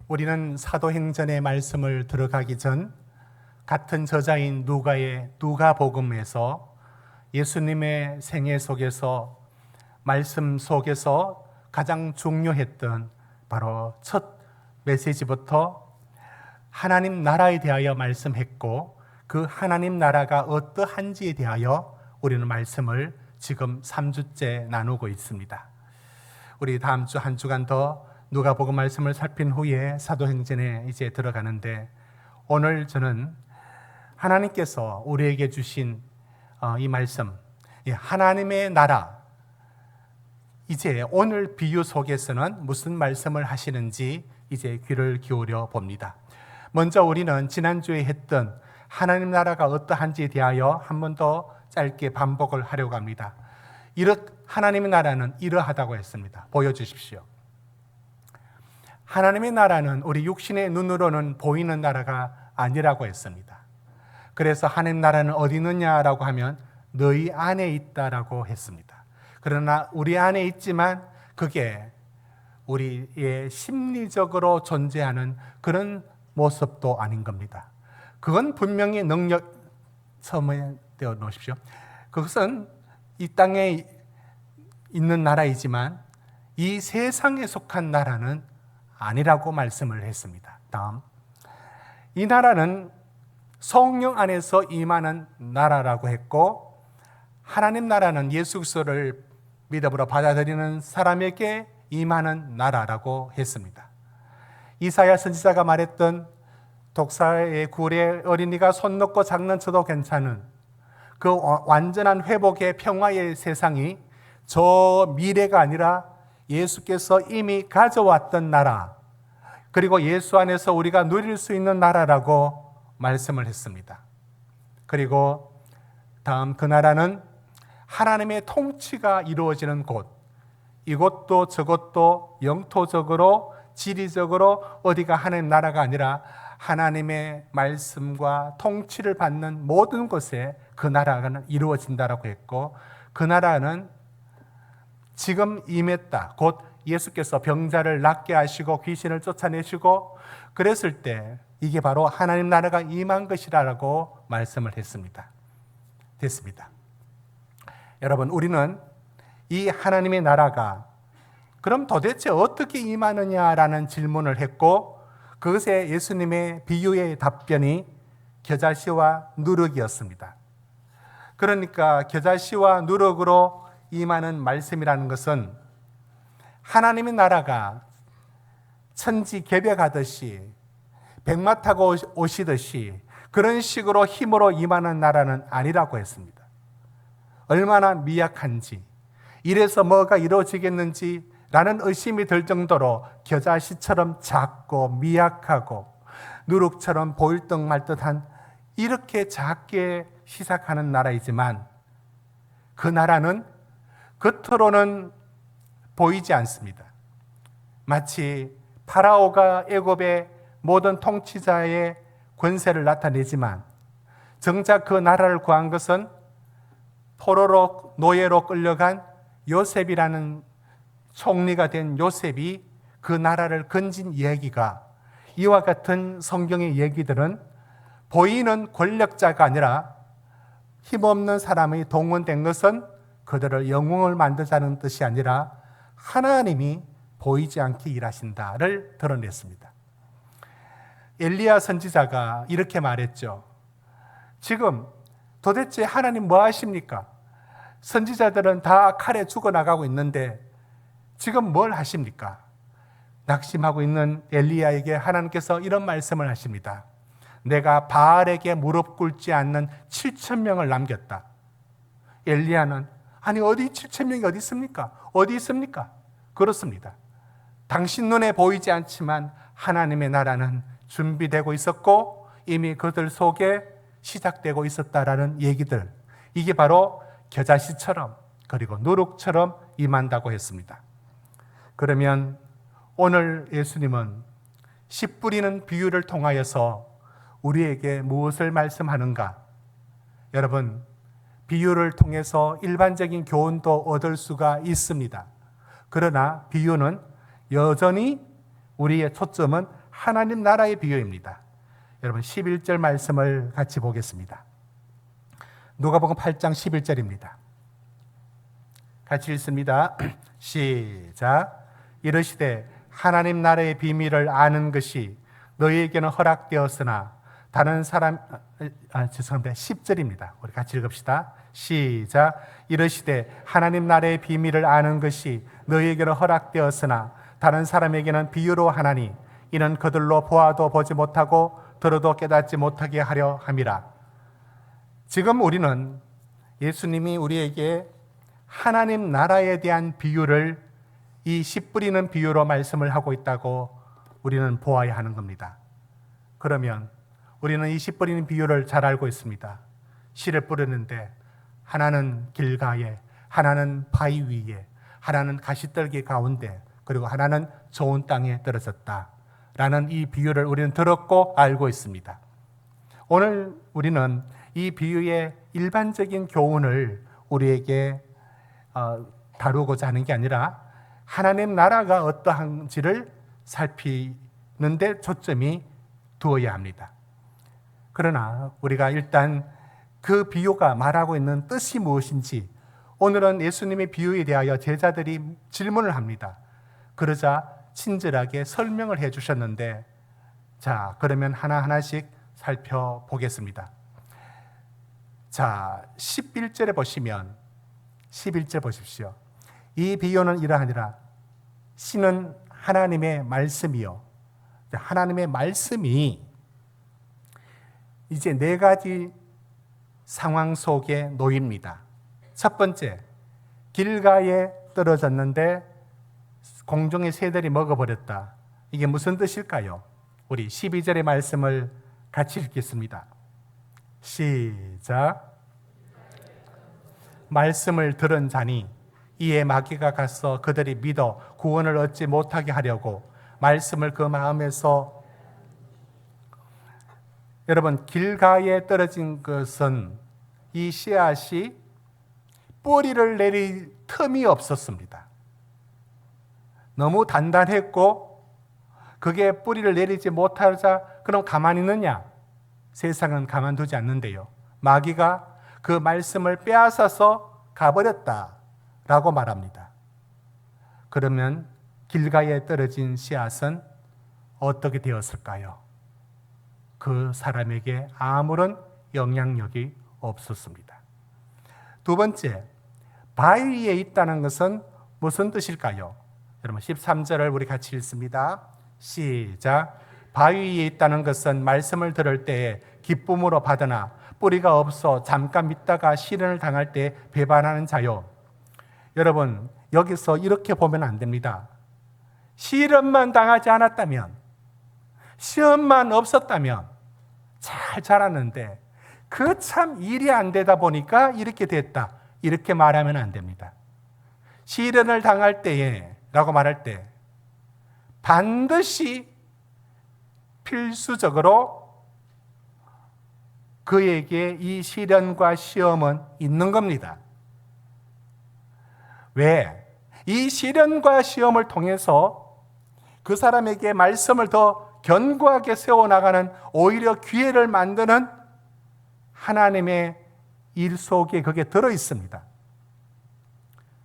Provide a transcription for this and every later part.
우리는 사도행전의 말씀을 들어가기 전 같은 저자인 누가의 누가복음에서 예수님의 생애 속에서 말씀 속에서 가장 중요했던 바로 첫 메시지부터 하나님 나라에 대하여 말씀했고, 그 하나님 나라가 어떠한지에 대하여 우리는 말씀을 지금 3주째 나누고 있습니다. 우리 다음 주 한 주간 더 누가복음 말씀을 살핀 후에 사도행전에 이제 들어가는데, 오늘 저는 하나님께서 우리에게 주신 이 말씀, 하나님의 나라, 이제 오늘 비유 속에서는 무슨 말씀을 하시는지 이제 귀를 기울여 봅니다. 먼저 우리는 지난주에 했던 하나님 나라가 어떠한지에 대하여 한 번 더 짧게 반복을 하려고 합니다. 하나님의 나라는 이러하다고 했습니다. 보여주십시오. 하나님의 나라는 우리 육신의 눈으로는 보이는 나라가 아니라고 했습니다. 그래서 하나님 나라는 어디 있느냐라고 하면 너희 안에 있다라고 했습니다. 그러나 우리 안에 있지만 그게 우리의 심리적으로 존재하는 그런 모습도 아닌 겁니다. 그건 분명히 능력, 처음에 떼어 놓으십시오. 그것은 이 땅에 있는 나라이지만 이 세상에 속한 나라는 아니라고 말씀을 했습니다. 다음, 이 나라는 성령 안에서 임하는 나라라고 했고, 하나님 나라는 예수 그리스도를 믿음으로 받아들이는 사람에게 임하는 나라라고 했습니다. 이사야 선지자가 말했던 독사의 굴에 어린이가 손 놓고 장난쳐도 괜찮은 그 완전한 회복의 평화의 세상이 저 미래가 아니라 예수께서 이미 가져왔던 나라, 그리고 예수 안에서 우리가 누릴 수 있는 나라라고 말씀을 했습니다. 그리고 다음, 그 나라는 하나님의 통치가 이루어지는 곳, 이곳도 저곳도 영토적으로 지리적으로 어디가 하나님 나라가 아니라 하나님의 말씀과 통치를 받는 모든 곳에 그 나라가 이루어진다라고 했고, 그 나라는 지금 임했다. 곧 예수께서 병자를 낫게 하시고 귀신을 쫓아내시고 그랬을 때 이게 바로 하나님 나라가 임한 것이라고 말씀을 했습니다. 됐습니다. 여러분, 우리는 이 하나님의 나라가 그럼 도대체 어떻게 임하느냐라는 질문을 했고, 그것에 예수님의 비유의 답변이 겨자씨와 누룩이었습니다. 그러니까 겨자씨와 누룩으로 임하는 말씀이라는 것은 하나님의 나라가 천지 개벽하듯이 백마 타고 오시듯이 그런 식으로 힘으로 임하는 나라는 아니라고 했습니다. 얼마나 미약한지, 이래서 뭐가 이루어지겠는지 라는 의심이 들 정도로 겨자씨처럼 작고 미약하고 누룩처럼 보일 듯 말 듯한 이렇게 작게 시작하는 나라이지만, 그 나라는 겉으로는 보이지 않습니다. 마치 파라오가 애굽의 모든 통치자의 권세를 나타내지만 정작 그 나라를 구한 것은 포로로 노예로 끌려간 요셉이라는 총리가 된 요셉이 그 나라를 건진 이야기가, 이와 같은 성경의 얘기들은 보이는 권력자가 아니라 힘없는 사람이 동원된 것은 그들을 영웅을 만들자는 뜻이 아니라 하나님이 보이지 않게 일하신다를 드러냈습니다. 엘리야 선지자가 이렇게 말했죠. 지금 도대체 하나님 뭐 하십니까? 선지자들은 다 칼에 죽어나가고 있는데 지금 뭘 하십니까? 낙심하고 있는 엘리야에게 하나님께서 이런 말씀을 하십니다. 내가 바알에게 무릎 꿇지 않는 7,000명을 남겼다. 엘리야는 아니 어디 7,000명이 어디 있습니까? 어디 있습니까? 그렇습니다. 당신 눈에 보이지 않지만 하나님의 나라는 준비되고 있었고 이미 그들 속에 시작되고 있었다라는 얘기들, 이게 바로 겨자씨처럼 그리고 누룩처럼 임한다고 했습니다. 그러면 오늘 예수님은 씨 뿌리는 비유를 통하여서 우리에게 무엇을 말씀하는가? 여러분, 비유를 통해서 일반적인 교훈도 얻을 수가 있습니다. 그러나 비유는 여전히 우리의 초점은 하나님 나라의 비유입니다. 여러분 11절 말씀을 같이 보겠습니다. 누가복음 8장 11절입니다. 같이 읽습니다. 시작. 이르시되 하나님 나라의 비밀을 아는 것이 너희에게는 허락되었으나 다른 사람 죄송합니다. 10절입니다. 우리 같이 읽읍시다. 시작. 이르시되 하나님 나라의 비밀을 아는 것이 너희에게는 허락되었으나 다른 사람에게는 비유로 하나니 이는 그들로 보아도 보지 못하고 들어도 깨닫지 못하게 하려 함이라. 지금 우리는 예수님이 우리에게 하나님 나라에 대한 비유를 이 씨 뿌리는 비유로 말씀을 하고 있다고 우리는 보아야 하는 겁니다. 그러면 우리는 이 씨 뿌리는 비유를 잘 알고 있습니다. 씨를 뿌리는데 하나는 길가에, 하나는 바위 위에, 하나는 가시떨기 가운데, 그리고 하나는 좋은 땅에 떨어졌다 라는 이 비유를 우리는 들었고 알고 있습니다. 오늘 우리는 이 비유의 일반적인 교훈을 우리에게 다루고자 하는 게 아니라 하나님 나라가 어떠한지를 살피는 데 초점이 두어야 합니다. 그러나 우리가 일단 그 비유가 말하고 있는 뜻이 무엇인지 오늘은 예수님의 비유에 대하여 제자들이 질문을 합니다. 그러자 친절하게 설명을 해 주셨는데, 자, 그러면 하나하나씩 살펴보겠습니다. 자, 11절에 보시면 11절 보십시오. 이 비유는 이러하니라. 씨는 하나님의 말씀이요. 하나님의 말씀이 이제 네 가지 상황 속에 놓입니다. 첫 번째, 길가에 떨어졌는데 공중의 새들이 먹어버렸다. 이게 무슨 뜻일까요? 우리 12절의 말씀을 같이 읽겠습니다. 시작. 말씀을 들은 자니 이에 마귀가 가서 그들이 믿어 구원을 얻지 못하게 하려고 말씀을 그 마음에서. 여러분, 길가에 떨어진 것은 이 씨앗이 뿌리를 내릴 틈이 없었습니다. 너무 단단했고 그게 뿌리를 내리지 못하자 그럼 가만히 있느냐? 세상은 가만두지 않는데요. 마귀가 그 말씀을 빼앗아서 가버렸다라고 말합니다. 그러면 길가에 떨어진 씨앗은 어떻게 되었을까요? 그 사람에게 아무런 영향력이 없었습니다. 두 번째, 바위에 있다는 것은 무슨 뜻일까요? 여러분 13절을 우리 같이 읽습니다. 시작. 바위에 있다는 것은 말씀을 들을 때에 기쁨으로 받으나 뿌리가 없어 잠깐 믿다가 시련을 당할 때 배반하는 자요. 여러분, 여기서 이렇게 보면 안 됩니다. 시련만 당하지 않았다면, 시험만 없었다면 잘 자랐는데 그 참 일이 안 되다 보니까 이렇게 됐다, 이렇게 말하면 안 됩니다. 시련을 당할 때에 라고 말할 때 반드시 필수적으로 그에게 이 시련과 시험은 있는 겁니다. 왜? 이 시련과 시험을 통해서 그 사람에게 말씀을 더 견고하게 세워나가는 오히려 기회를 만드는 하나님의 일 속에 그게 들어있습니다.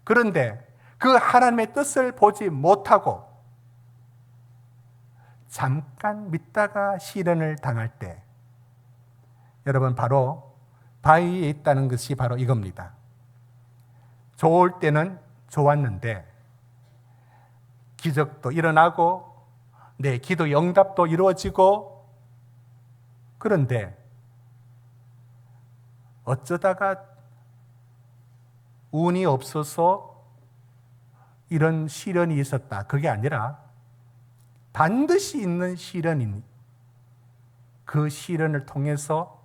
그런데 그 하나님의 뜻을 보지 못하고 잠깐 믿다가 시련을 당할 때, 여러분, 바로 바위에 있다는 것이 바로 이겁니다. 좋을 때는 좋았는데 기적도 일어나고 내 기도 응답도 이루어지고, 그런데 어쩌다가 운이 없어서 이런 시련이 있었다, 그게 아니라 반드시 있는 시련인, 그 시련을 통해서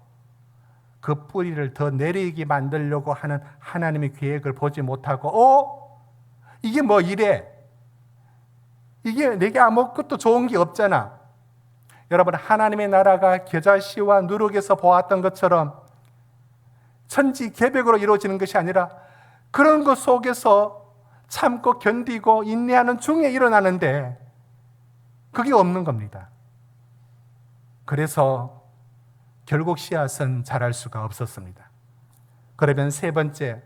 그 뿌리를 더 내리게 만들려고 하는 하나님의 계획을 보지 못하고, 이게 뭐 이래? 이게 내게 아무것도 좋은 게 없잖아. 여러분, 하나님의 나라가 겨자씨와 누룩에서 보았던 것처럼 천지개벽으로 이루어지는 것이 아니라 그런 것 속에서 참고 견디고 인내하는 중에 일어나는데 그게 없는 겁니다. 그래서 결국 씨앗은 자랄 수가 없었습니다. 그러면 세 번째,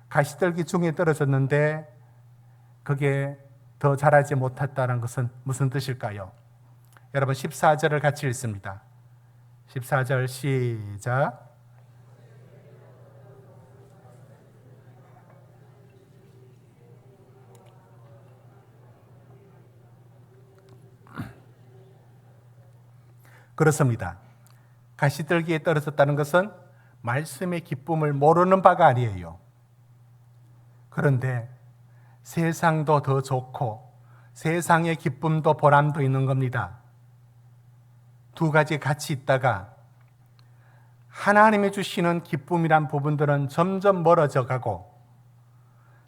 가시떨기 중에 떨어졌는데 그게 더 자라지 못했다는 것은 무슨 뜻일까요? 여러분 14절을 같이 읽습니다. 14절 시작. 그렇습니다. 가시떨기에 떨어졌다는 것은 말씀의 기쁨을 모르는 바가 아니에요. 그런데 세상도 더 좋고 세상의 기쁨도 보람도 있는 겁니다. 두 가지 같이 있다가 하나님이 주시는 기쁨이란 부분들은 점점 멀어져 가고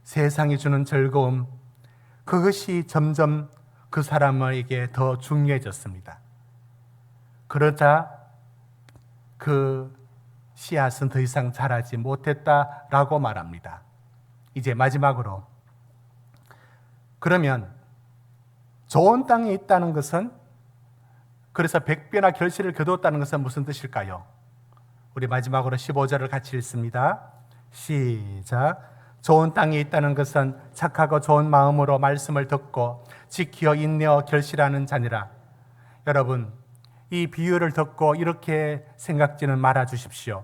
세상이 주는 즐거움, 그것이 점점 그 사람에게 더 중요해졌습니다. 그러자 그 씨앗은 더 이상 자라지 못했다라고 말합니다. 이제 마지막으로, 그러면 좋은 땅에 있다는 것은, 그래서 100배나 결실을 거두었다는 것은 무슨 뜻일까요? 우리 마지막으로 15절을 같이 읽습니다. 시작. 좋은 땅에 있다는 것은 착하고 좋은 마음으로 말씀을 듣고 지키어 인내어 결실하는 자니라. 여러분, 이 비유를 듣고 이렇게 생각지는 말아 주십시오.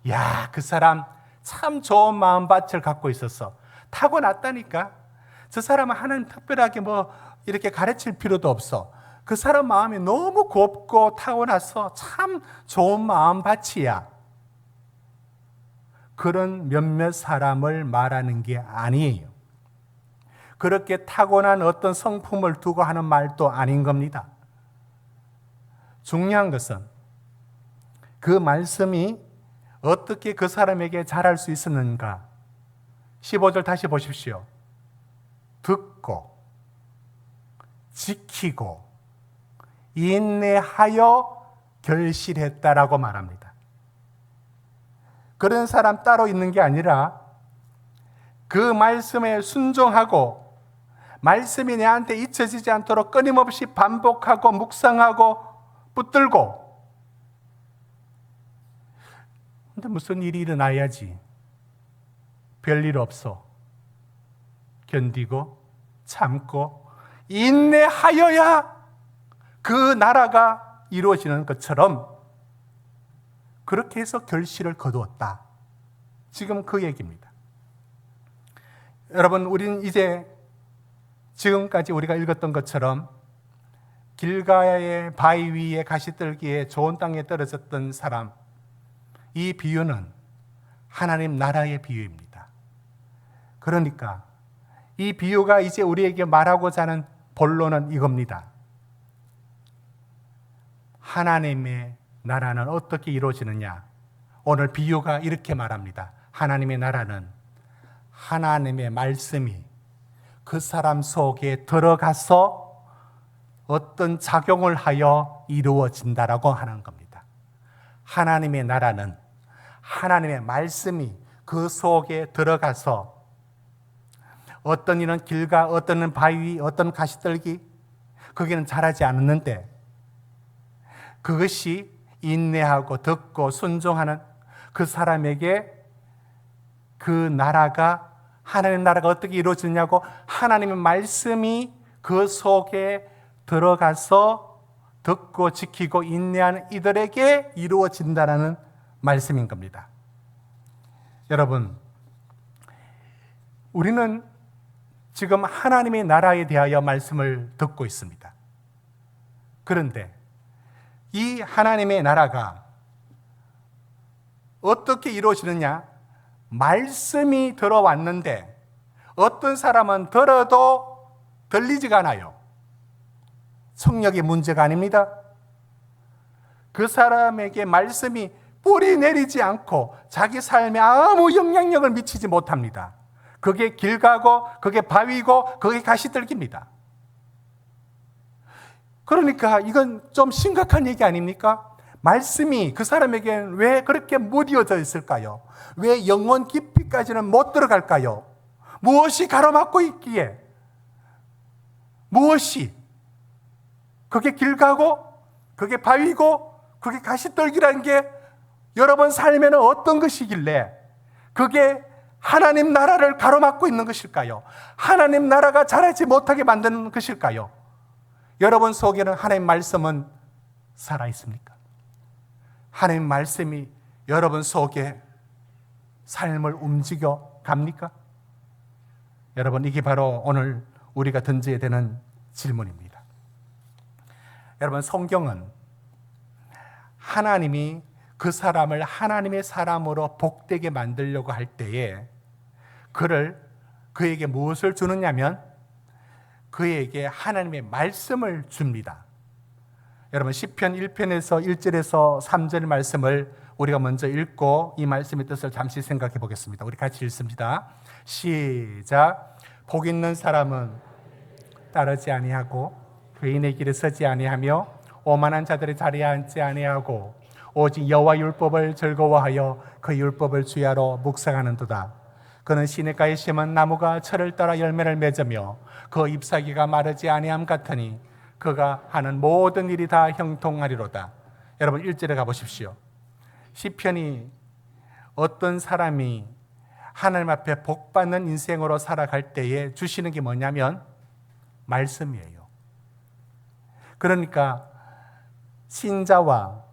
야, 그 사람 참 좋은 마음밭을 갖고 있었어. 타고났다니까. 저 사람은 하나님 특별하게 뭐 이렇게 가르칠 필요도 없어. 그 사람 마음이 너무 곱고 타고나서 참 좋은 마음밭이야. 그런 몇몇 사람을 말하는 게 아니에요. 그렇게 타고난 어떤 성품을 두고 하는 말도 아닌 겁니다. 중요한 것은 그 말씀이 어떻게 그 사람에게 자랄 수 있었는가. 15절 다시 보십시오. 듣고 지키고 인내하여 결실했다라고 말합니다. 그런 사람 따로 있는 게 아니라 그 말씀에 순종하고 말씀이 내한테 잊혀지지 않도록 끊임없이 반복하고 묵상하고 붙들고, 근데 무슨 일이 일어나야지. 별일 없어. 견디고 참고 인내하여야 그 나라가 이루어지는 것처럼 그렇게 해서 결실을 거두었다. 지금 그 얘기입니다. 여러분, 우리는 이제 지금까지 우리가 읽었던 것처럼 길가의 바위 위에 가시떨기에 좋은 땅에 떨어졌던 사람, 이 비유는 하나님 나라의 비유입니다. 그러니까 이 비유가 이제 우리에게 말하고자 하는 본론은 이겁니다. 하나님의 나라는 어떻게 이루어지느냐? 오늘 비유가 이렇게 말합니다. 하나님의 나라는 하나님의 말씀이 그 사람 속에 들어가서 어떤 작용을 하여 이루어진다라고 하는 겁니다. 하나님의 나라는 하나님의 말씀이 그 속에 들어가서 어떤 이는 길가, 어떤 이는 바위, 어떤 가시떨기, 거기는 자라지 않았는데 그것이 인내하고 듣고 순종하는 그 사람에게 그 나라가, 하나님의 나라가 어떻게 이루어지냐고, 하나님의 말씀이 그 속에 들어가서 듣고 지키고 인내하는 이들에게 이루어진다는 말씀인 겁니다. 여러분, 우리는 지금 하나님의 나라에 대하여 말씀을 듣고 있습니다. 그런데 이 하나님의 나라가 어떻게 이루어지느냐? 말씀이 들어왔는데 어떤 사람은 들어도 들리지가 않아요. 청력의 문제가 아닙니다. 그 사람에게 말씀이 뿌리 내리지 않고 자기 삶에 아무 영향력을 미치지 못합니다. 그게 길가고 그게 바위고 그게 가시떨기입니다. 그러니까 이건 좀 심각한 얘기 아닙니까? 말씀이 그 사람에게는 왜 그렇게 무뎌져 있을까요? 왜 영혼 깊이까지는 못 들어갈까요? 무엇이 가로막고 있기에? 무엇이? 그게 길가고 그게 바위고 그게 가시떨기라는 게 여러분 삶에는 어떤 것이길래 그게 하나님 나라를 가로막고 있는 것일까요? 하나님 나라가 자라지 못하게 만드는 것일까요? 여러분 속에는 하나님 말씀은 살아있습니까? 하나님 말씀이 여러분 속에 삶을 움직여 갑니까? 여러분, 이게 바로 오늘 우리가 던져야 되는 질문입니다. 여러분, 성경은 하나님이 그 사람을 하나님의 사람으로 복되게 만들려고 할 때에 그에게 무엇을 주느냐면 그에게 하나님의 말씀을 줍니다. 여러분, 시편 1편에서 1절에서 3절 말씀을 우리가 먼저 읽고 이 말씀의 뜻을 잠시 생각해 보겠습니다. 우리 같이 읽습니다. 시작. 복 있는 사람은 따르지 아니하고 죄인의 길에 서지 아니하며 오만한 자들의 자리에 앉지 아니하고 오직 여호와 율법을 즐거워하여 그 율법을 주야로 묵상하는도다. 그는 시냇가에 심은 나무가 철을 따라 열매를 맺으며 그 잎사귀가 마르지 아니함 같으니 그가 하는 모든 일이 다 형통하리로다. 여러분, 1절에 가보십시오. 시편이 어떤 사람이 하나님 앞에 복받는 인생으로 살아갈 때에 주시는 게 뭐냐면 말씀이에요. 그러니까 신자와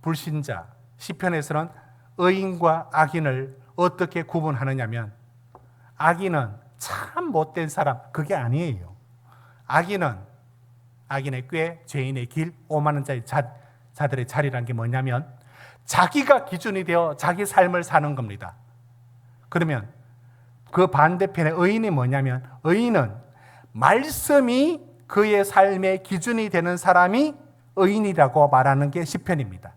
불신자, 시편에서는 의인과 악인을 어떻게 구분하느냐면 악인은 참 못된 사람, 그게 아니에요. 악인은 악인의 꾀, 죄인의 길, 오만한 자들의 자리라는 게 뭐냐면 자기가 기준이 되어 자기 삶을 사는 겁니다. 그러면 그 반대편의 의인이 뭐냐면 의인은 말씀이 그의 삶의 기준이 되는 사람이 의인이라고 말하는 게 시편입니다.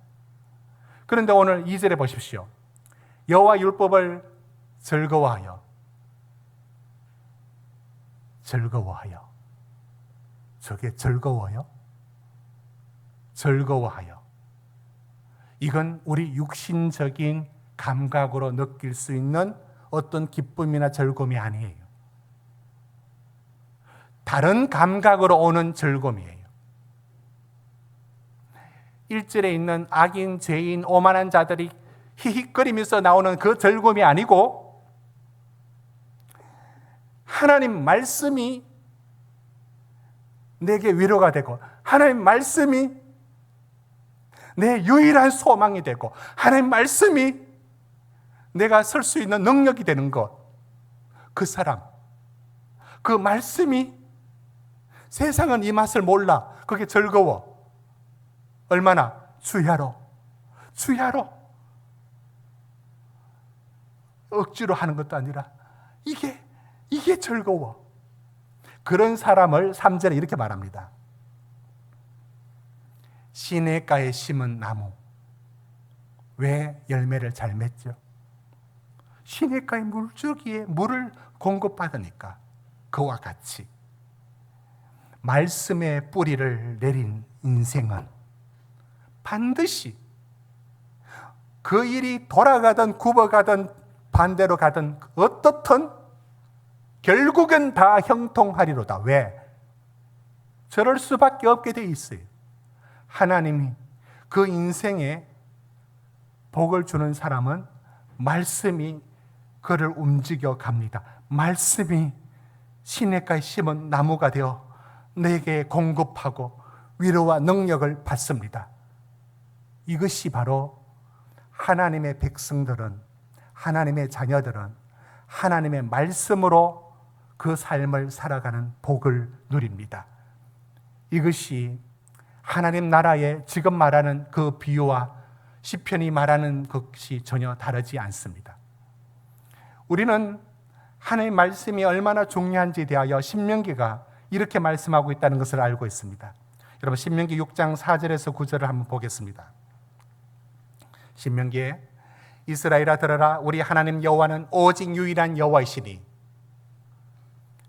그런데 오늘 2절에 보십시오. 여호와 율법을 즐거워하여 저게 즐거워요? 즐거워하여. 이건 우리 육신적인 감각으로 느낄 수 있는 어떤 기쁨이나 즐거움이 아니에요. 다른 감각으로 오는 즐거움이에요. 1절에 있는 악인, 죄인, 오만한 자들이 히히거리면서 나오는 그 즐거움이 아니고 하나님 말씀이 내게 위로가 되고 하나님 말씀이 내 유일한 소망이 되고 하나님 말씀이 내가 설 수 있는 능력이 되는 것, 그 사람, 그 말씀이 세상은 이 맛을 몰라. 그게 즐거워. 얼마나? 주야로 억지로 하는 것도 아니라 이게 즐거워. 그런 사람을 3절에 이렇게 말합니다. 시냇가에 심은 나무, 왜 열매를 잘 맺죠? 시냇가의 물줄기에 물을 공급받으니까. 그와 같이 말씀의 뿌리를 내린 인생은 반드시 그 일이 돌아가든 굽어가든 반대로 가든 어떻든 결국은 다 형통하리로다. 왜? 저럴 수밖에 없게 돼 있어요. 하나님이 그 인생에 복을 주는 사람은 말씀이 그를 움직여 갑니다. 말씀이 시냇가에 심은 나무가 되어 내게 공급하고 위로와 능력을 받습니다. 이것이 바로 하나님의 백성들은, 하나님의 자녀들은 하나님의 말씀으로 그 삶을 살아가는 복을 누립니다. 이것이 하나님 나라의 지금 말하는 그 비유와 시편이 말하는 것이 전혀 다르지 않습니다. 우리는 하나님의 말씀이 얼마나 중요한지에 대하여 신명기가 이렇게 말씀하고 있다는 것을 알고 있습니다. 여러분, 신명기 6장 4절에서 9절을 한번 보겠습니다. 신명기에 이스라엘아 들으라, 우리 하나님 여호와는 오직 유일한 여호와이시니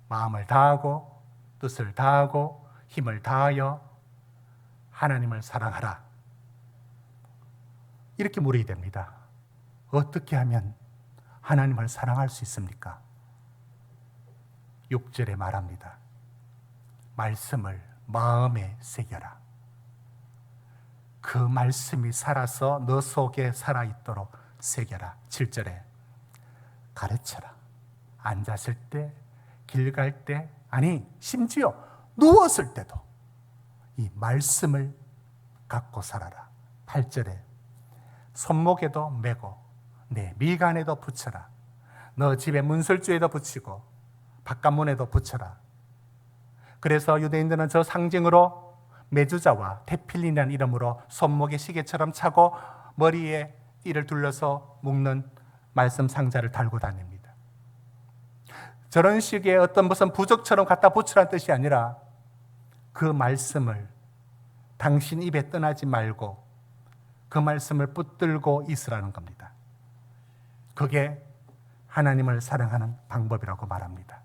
마음을 다하고 뜻을 다하고 힘을 다하여 하나님을 사랑하라. 이렇게 물어야 됩니다. 어떻게 하면 하나님을 사랑할 수 있습니까? 6절에 말합니다. 말씀을 마음에 새겨라. 그 말씀이 살아서 너 속에 살아있도록 새겨라. 7절에 가르쳐라. 앉았을 때, 길 갈 때, 아니 심지어 누웠을 때도 이 말씀을 갖고 살아라. 8절에 손목에도 메고 내 미간에도 붙여라. 너 집에 문설주에도 붙이고 바깥문에도 붙여라. 그래서 유대인들은 저 상징으로 메두자와 테필린이라는 이름으로 손목에 시계처럼 차고 머리에 띠를 둘러서 묶는 말씀 상자를 달고 다닙니다. 저런 식의 어떤 무슨 부적처럼 갖다 붙이라는 뜻이 아니라 그 말씀을 당신 입에 떠나지 말고 그 말씀을 붙들고 있으라는 겁니다. 그게 하나님을 사랑하는 방법이라고 말합니다.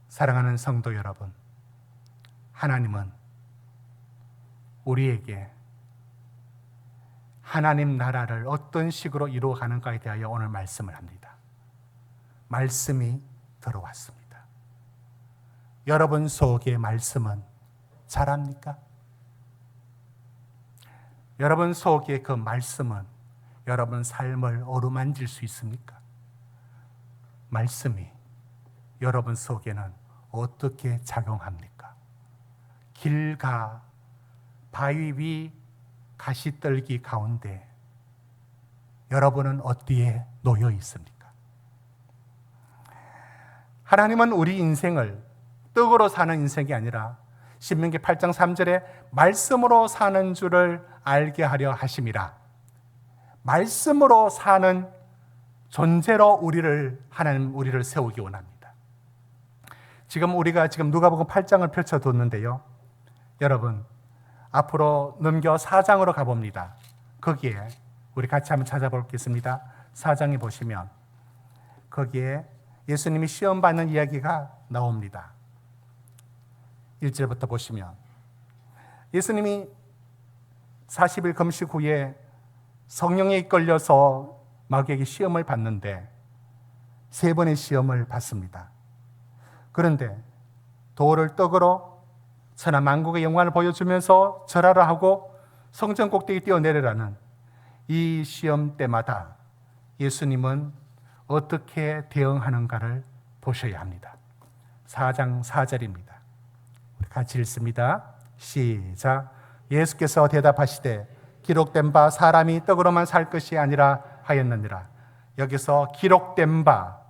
사랑하는 성도 여러분, 하나님은 우리에게 하나님 나라를 어떤 식으로 이루어가는가에 대하여 오늘 말씀을 합니다. 말씀이 들어왔습니다. 여러분 속에 말씀은 자랍니까? 여러분 속에 그 말씀은 여러분 삶을 어루만질 수 있습니까? 말씀이 여러분 속에는 어떻게 작용합니까? 길가 바위 위 가시떨기 가운데 여러분은 어디에 놓여 있습니까? 하나님은 우리 인생을 떡으로 사는 인생이 아니라 신명기 8장 3절에 말씀으로 사는 줄을 알게 하려 하심이라. 말씀으로 사는 존재로 하나님 우리를 세우기 원합니다. 우리가 누가복음 8장을 펼쳐뒀는데요. 여러분, 앞으로 넘겨 4장으로 가봅니다. 거기에 우리 같이 한번 찾아보겠습니다. 4장에 보시면 거기에 예수님이 시험 받는 이야기가 나옵니다. 1절부터 보시면 예수님이 40일 금식 후에 성령에 이끌려서 마귀에게 시험을 받는데 3번의 시험을 받습니다. 그런데 돌을 떡으로 천하 만국의 영광을 보여주면서 절하라 하고 성전 꼭대기 뛰어내리라는 이 시험 때마다 예수님은 어떻게 대응하는가를 보셔야 합니다. 4장 4절입니다. 우리 같이 읽습니다. 시작. 예수께서 대답하시되 기록된 바 사람이 떡으로만 살 것이 아니라 하였느니라. 여기서 기록된 바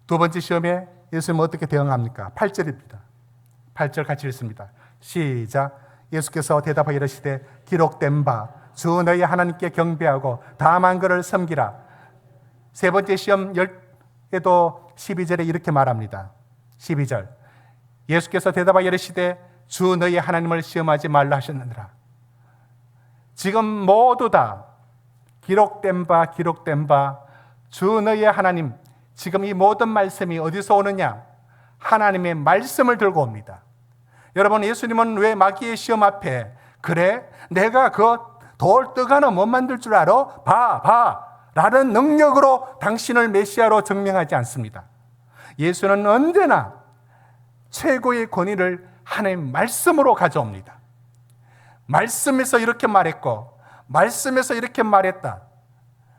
두 번째 시험에 예수님은 어떻게 대응합니까? 8절입니다. 8절 같이 읽습니다. 시작. 예수께서 대답하여 이르시되 기록된 바 주 너희 하나님께 경배하고 다만 그를 섬기라. 세 번째 시험에도 12절에 이렇게 말합니다. 12절. 예수께서 대답하여 이르시되 주 너희 하나님을 시험하지 말라 하셨느니라. 지금 모두 다 기록된 바 주 너희 하나님, 지금 이 모든 말씀이 어디서 오느냐? 하나님의 말씀을 들고 옵니다. 여러분, 예수님은 왜 마귀의 시험 앞에 그래? 내가 그 돌떡 하나 못 만들 줄 알아? 봐 라는 능력으로 당신을 메시아로 증명하지 않습니다. 예수는 언제나 최고의 권위를 하나님 말씀으로 가져옵니다. 말씀에서 이렇게 말했고 말씀에서 이렇게 말했다.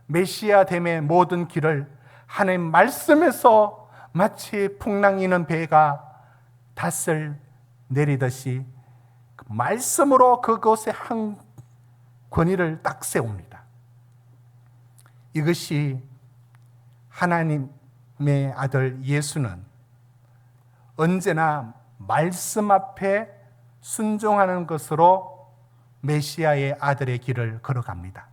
메시아 됨의 모든 길을 하나님 말씀에서 마치 풍랑이는 배가 닷을 내리듯이 그 말씀으로 그것의 한 권위를 딱 세웁니다. 이것이 하나님의 아들 예수는 언제나 말씀 앞에 순종하는 것으로 메시아의 아들의 길을 걸어갑니다.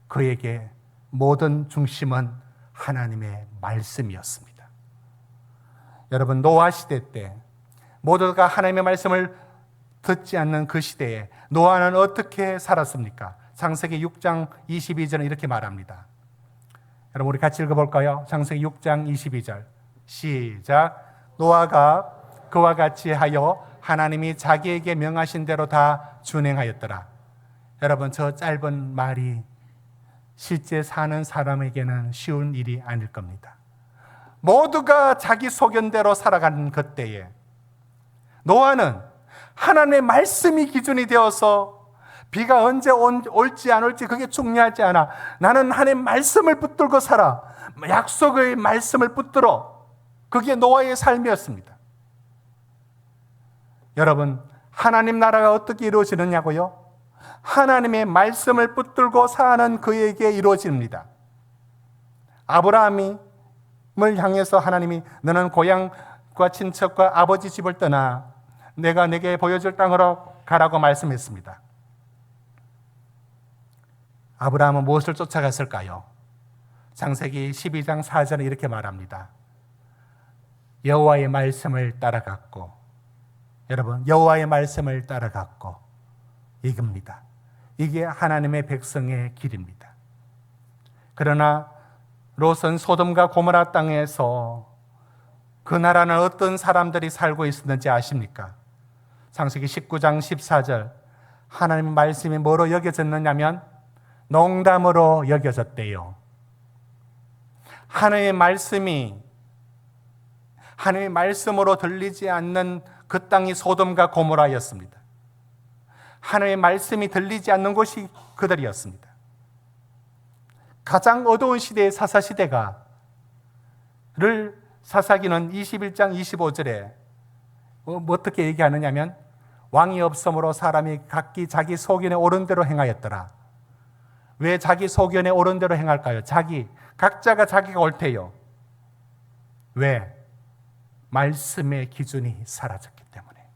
그에게 모든 중심은 하나님의 말씀이었습니다. 여러분, 노아 시대 때 모두가 하나님의 말씀을 듣지 않는 그 시대에 노아는 어떻게 살았습니까? 창세기 6장 22절은 이렇게 말합니다. 여러분, 우리 같이 읽어볼까요? 창세기 6장 22절 시작. 노아가 그와 같이 하여 하나님이 자기에게 명하신 대로 다 준행하였더라. 여러분, 저 짧은 말이 실제 사는 사람에게는 쉬운 일이 아닐 겁니다. 모두가 자기 소견대로 살아가는 그때에 노아는 하나님의 말씀이 기준이 되어서 비가 언제 올지 안 올지 그게 중요하지 않아. 나는 하나님의 말씀을 붙들고 살아. 약속의 말씀을 붙들어. 그게 노아의 삶이었습니다. 여러분, 하나님 나라가 어떻게 이루어지느냐고요? 하나님의 말씀을 붙들고 사는 그에게 이루어집니다. 아브라함을 향해서 하나님이 너는 고향과 친척과 아버지 집을 떠나 내가 내게 보여줄 땅으로 가라고 말씀했습니다. 아브라함은 무엇을 쫓아갔을까요? 창세기 12장 4절에 이렇게 말합니다. 여호와의 말씀을 따라갔고, 여러분, 여호와의 말씀을 따라갔고, 이겁니다. 이게 하나님의 백성의 길입니다. 그러나 롯은 소돔과 고모라 땅에서 그 나라는 어떤 사람들이 살고 있었는지 아십니까? 창세기 19장 14절, 하나님의 말씀이 뭐로 여겨졌느냐면 농담으로 여겨졌대요. 하나님의 말씀으로 들리지 않는 그 땅이 소돔과 고모라였습니다. 하나님의 말씀이 들리지 않는 곳이 그들이었습니다. 가장 어두운 시대의 사사시대를 사사기는 21장 25절에 어떻게 얘기하느냐면 왕이 없으므로 사람이 각기 자기 소견에 옳은 대로 행하였더라. 왜 자기 소견에 옳은 대로 행할까요? 각자가 자기가 옳대요. 왜? 말씀의 기준이 사라졌기 때문에.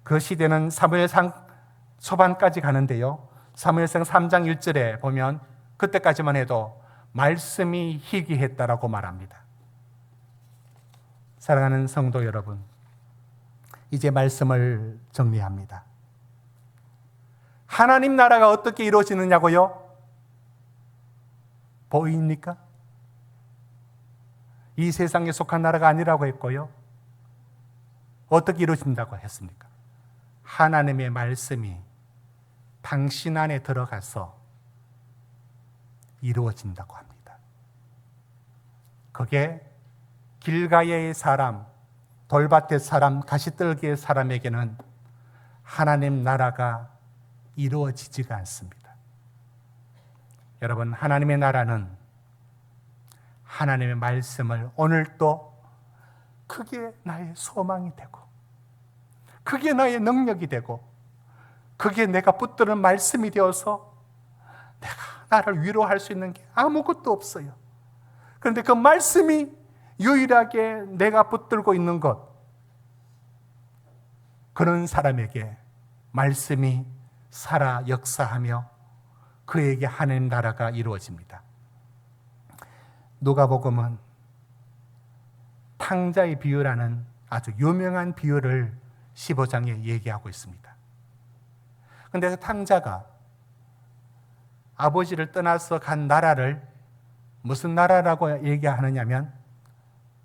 그 시대는 사무엘상 초반까지 가는데요. 사무엘상 3장 1절에 보면 그때까지만 해도 말씀이 희귀했다라고 말합니다. 사랑하는 성도 여러분, 이제 말씀을 정리합니다. 하나님 나라가 어떻게 이루어지느냐고요? 보입니까? 이 세상에 속한 나라가 아니라고 했고요. 어떻게 이루어진다고 했습니까? 하나님의 말씀이 당신 안에 들어가서 이루어진다고 합니다. 그게 길가의 사람, 돌밭의 사람, 가시떨기의 사람에게는 하나님 나라가 이루어지지가 않습니다. 여러분, 하나님의 나라는 하나님의 말씀을 오늘도 그게 나의 소망이 되고, 그게 나의 능력이 되고, 그게 내가 붙드는 말씀이 되어서 내가 나를 위로할 수 있는 게 아무것도 없어요. 그런데 그 말씀이 유일하게 내가 붙들고 있는 것, 그런 사람에게 말씀이 살아 역사하며 그에게 하나님 나라가 이루어집니다. 누가복음은 탕자의 비유라는 아주 유명한 비유를 15장에 얘기하고 있습니다. 그런데 그 탕자가 아버지를 떠나서 간 나라를 무슨 나라라고 얘기하느냐면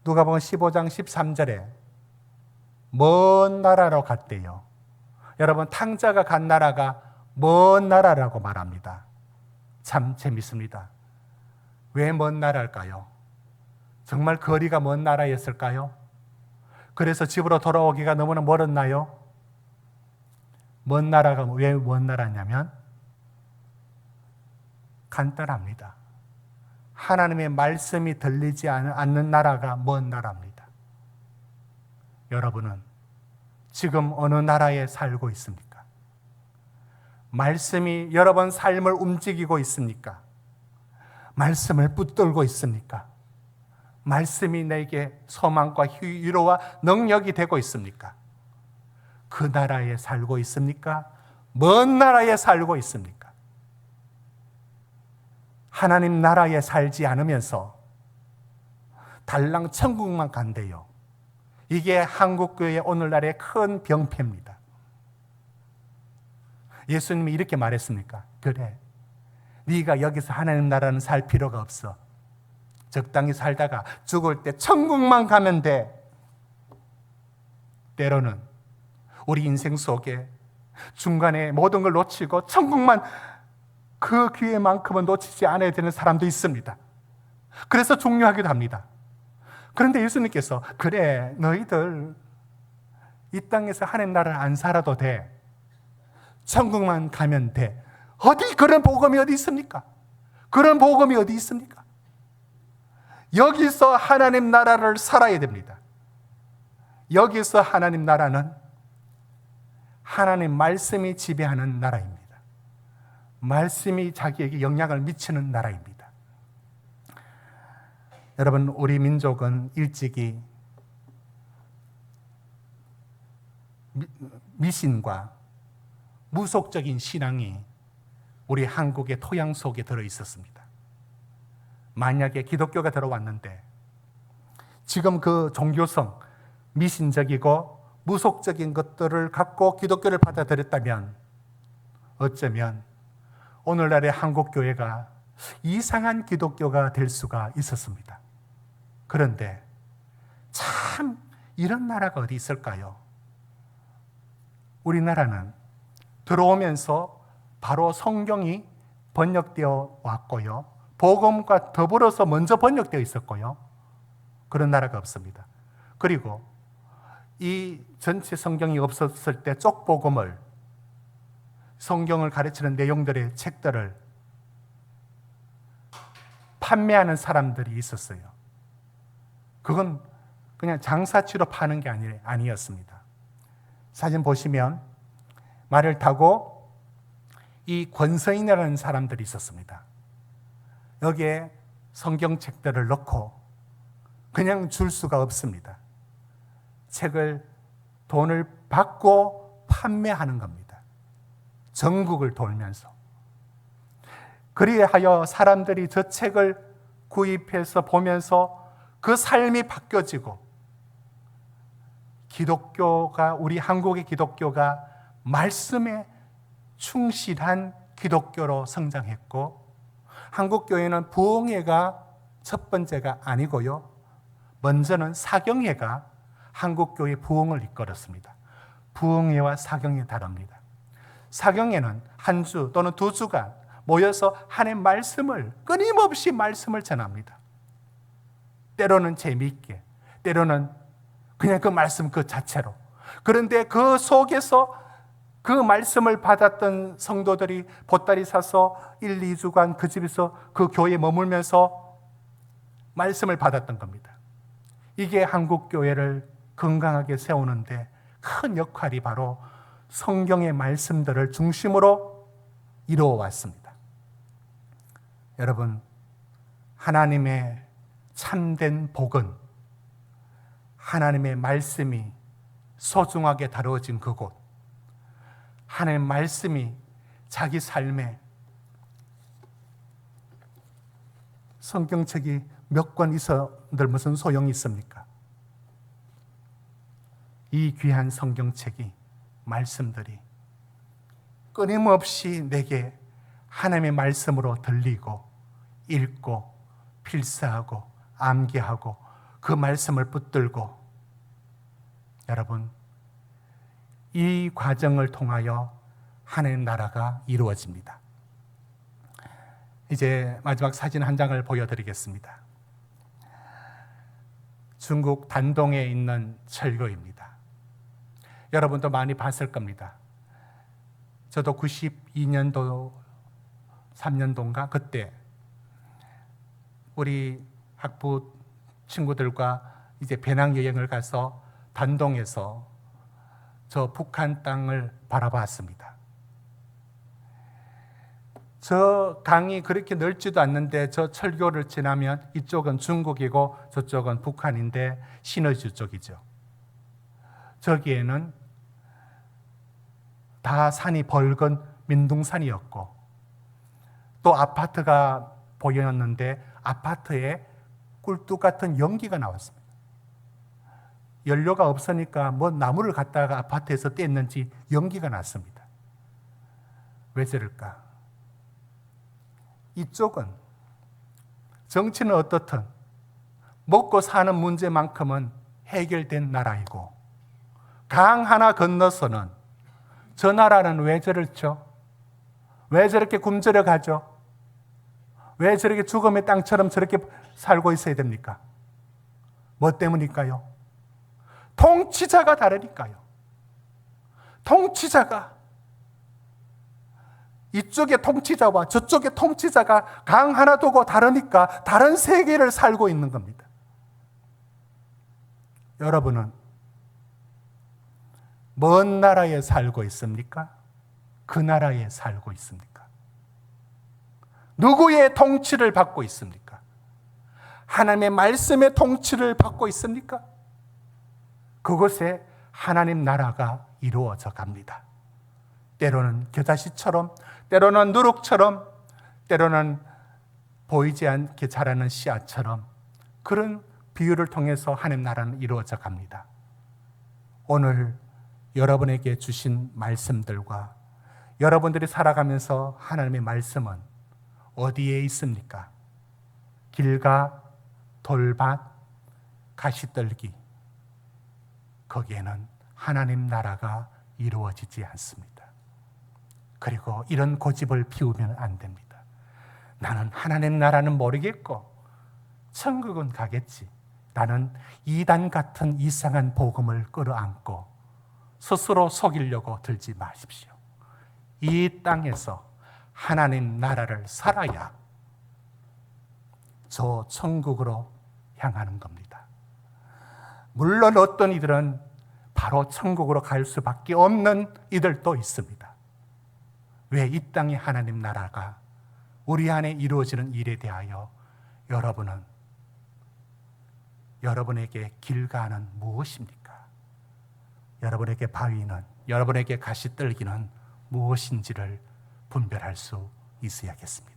누가복음 15장 13절에 먼 나라로 갔대요. 여러분, 탕자가 간 나라가 먼 나라라고 말합니다. 참 재밌습니다. 왜 먼 나라일까요? 정말 거리가 먼 나라였을까요? 그래서 집으로 돌아오기가 너무나 멀었나요? 먼 나라가 왜 먼 나라냐면 간단합니다. 하나님의 말씀이 들리지 않는 나라가 먼 나라입니다. 여러분은 지금 어느 나라에 살고 있습니까? 말씀이 여러분 삶을 움직이고 있습니까? 말씀을 붙들고 있습니까? 말씀이 내게 소망과 위로와 능력이 되고 있습니까? 그 나라에 살고 있습니까? 먼 나라에 살고 있습니까? 하나님 나라에 살지 않으면서 달랑 천국만 간대요. 이게 한국교회 오늘날의 큰 병폐입니다. 예수님이 이렇게 말했습니까? 그래, 네가 여기서 하나님 나라는 살 필요가 없어. 적당히 살다가 죽을 때 천국만 가면 돼. 때로는 우리 인생 속에 중간에 모든 걸 놓치고 천국만, 그 기회만큼은 놓치지 않아야 되는 사람도 있습니다. 그래서 중요하기도 합니다. 그런데 예수님께서 그래, 너희들 이 땅에서 하나님 나라를 안 살아도 돼. 천국만 가면 돼. 어디 그런 복음이 어디 있습니까? 그런 복음이 어디 있습니까? 여기서 하나님 나라를 살아야 됩니다. 여기서 하나님 나라는 하나님 말씀이 지배하는 나라입니다. 말씀이 자기에게 영향을 미치는 나라입니다. 여러분, 우리 민족은 일찍이 미신과 무속적인 신앙이 우리 한국의 토양 속에 들어 있었습니다. 만약에 기독교가 들어왔는데 지금 그 종교성, 미신적이고 무속적인 것들을 갖고 기독교를 받아들였다면 어쩌면 오늘날의 한국교회가 이상한 기독교가 될 수가 있었습니다. 그런데 참 이런 나라가 어디 있을까요? 우리나라는 들어오면서 바로 성경이 번역되어 왔고요. 복음과 더불어서 먼저 번역되어 있었고요. 그런 나라가 없습니다. 그리고 이 전체 성경이 없었을 때 쪽복음을, 성경을 가르치는 내용들의 책들을 판매하는 사람들이 있었어요. 그건 그냥 장사치로 파는 게 아니었습니다. 사진 보시면 말을 타고 이 권서인이라는 사람들이 있었습니다. 여기에 성경책들을 넣고 그냥 줄 수가 없습니다. 책을 돈을 받고 판매하는 겁니다. 전국을 돌면서. 그리하여 사람들이 저 책을 구입해서 보면서 그 삶이 바뀌어지고 기독교가, 우리 한국의 기독교가 말씀에 충실한 기독교로 성장했고, 한국교회는 부흥회가 첫 번째가 아니고요, 먼저는 사경회가 한국교회 부흥을 이끌었습니다. 부흥회와 사경회 다릅니다. 사경회는 한 주 또는 두 주간 모여서 하나님의 말씀을, 끊임없이 말씀을 전합니다. 때로는 재미있게, 때로는 그냥 그 말씀 그 자체로. 그런데 그 속에서 그 말씀을 받았던 성도들이 보따리 사서 1, 2주간 그 집에서 그 교회에 머물면서 말씀을 받았던 겁니다. 이게 한국교회를 건강하게 세우는데 큰 역할이 바로 성경의 말씀들을 중심으로 이루어 왔습니다. 여러분, 하나님의 참된 복은 하나님의 말씀이 소중하게 다루어진 그곳, 하나님의 말씀이 자기 삶에, 성경책이 몇 권 있어들 무슨 소용이 있습니까? 이 귀한 성경책이, 말씀들이 끊임없이 내게 하나님의 말씀으로 들리고 읽고 필사하고 암기하고 그 말씀을 붙들고, 여러분, 이 과정을 통하여 하나님 나라가 이루어집니다. 이제 마지막 사진 한 장을 보여드리겠습니다. 중국 단동에 있는 철교입니다. 여러분도 많이 봤을 겁니다. 저도 92년도, 3년도인가 그때 우리 학부 친구들과 이제 배낭여행을 가서 단동에서 저 북한 땅을 바라봤습니다. 저 강이 그렇게 넓지도 않는데 저 철교를 지나면 이쪽은 중국이고 저쪽은 북한인데 신의주 쪽이죠. 저기에는 다 산이 벌건 민둥산이었고 또 아파트가 보였는데 아파트에 꿀뚝 같은 연기가 나왔습니다. 연료가 없으니까 뭐 나무를 갖다가 아파트에서 뗐는지 연기가 났습니다. 왜 저럴까? 이쪽은 정치는 어떻든 먹고 사는 문제만큼은 해결된 나라이고, 강 하나 건너서는 저 나라는 왜 저렇죠? 왜 저렇게 굶주려 가죠? 왜 저렇게 죽음의 땅처럼 저렇게 살고 있어야 됩니까? 뭐 때문일까요? 통치자가 다르니까요. 통치자가, 이쪽의 통치자와 저쪽의 통치자가 강 하나 두고 다르니까 다른 세계를 살고 있는 겁니다. 여러분은 먼 나라에 살고 있습니까? 그 나라에 살고 있습니까? 누구의 통치를 받고 있습니까? 하나님의 말씀의 통치를 받고 있습니까? 그곳에 하나님 나라가 이루어져 갑니다. 때로는 겨자씨처럼, 때로는 누룩처럼, 때로는 보이지 않게 자라는 씨앗처럼 그런 비유를 통해서 하나님 나라는 이루어져 갑니다. 오늘 여러분에게 주신 말씀들과 여러분들이 살아가면서 하나님의 말씀은 어디에 있습니까? 길가, 돌밭, 가시떨기, 거기에는 하나님 나라가 이루어지지 않습니다. 그리고 이런 고집을 피우면 안 됩니다. 나는 하나님 나라는 모르겠고 천국은 가겠지. 나는 이단 같은 이상한 복음을 끌어안고 스스로 속이려고 들지 마십시오. 이 땅에서 하나님 나라를 살아야 저 천국으로 향하는 겁니다. 물론 어떤 이들은 바로 천국으로 갈 수밖에 없는 이들도 있습니다. 왜 이 땅에 하나님 나라가 우리 안에 이루어지는 일에 대하여 여러분에게 길가는 무엇입니까? 여러분에게 바위는, 여러분에게 가시떨기는 무엇인지를 분별할 수 있어야겠습니다.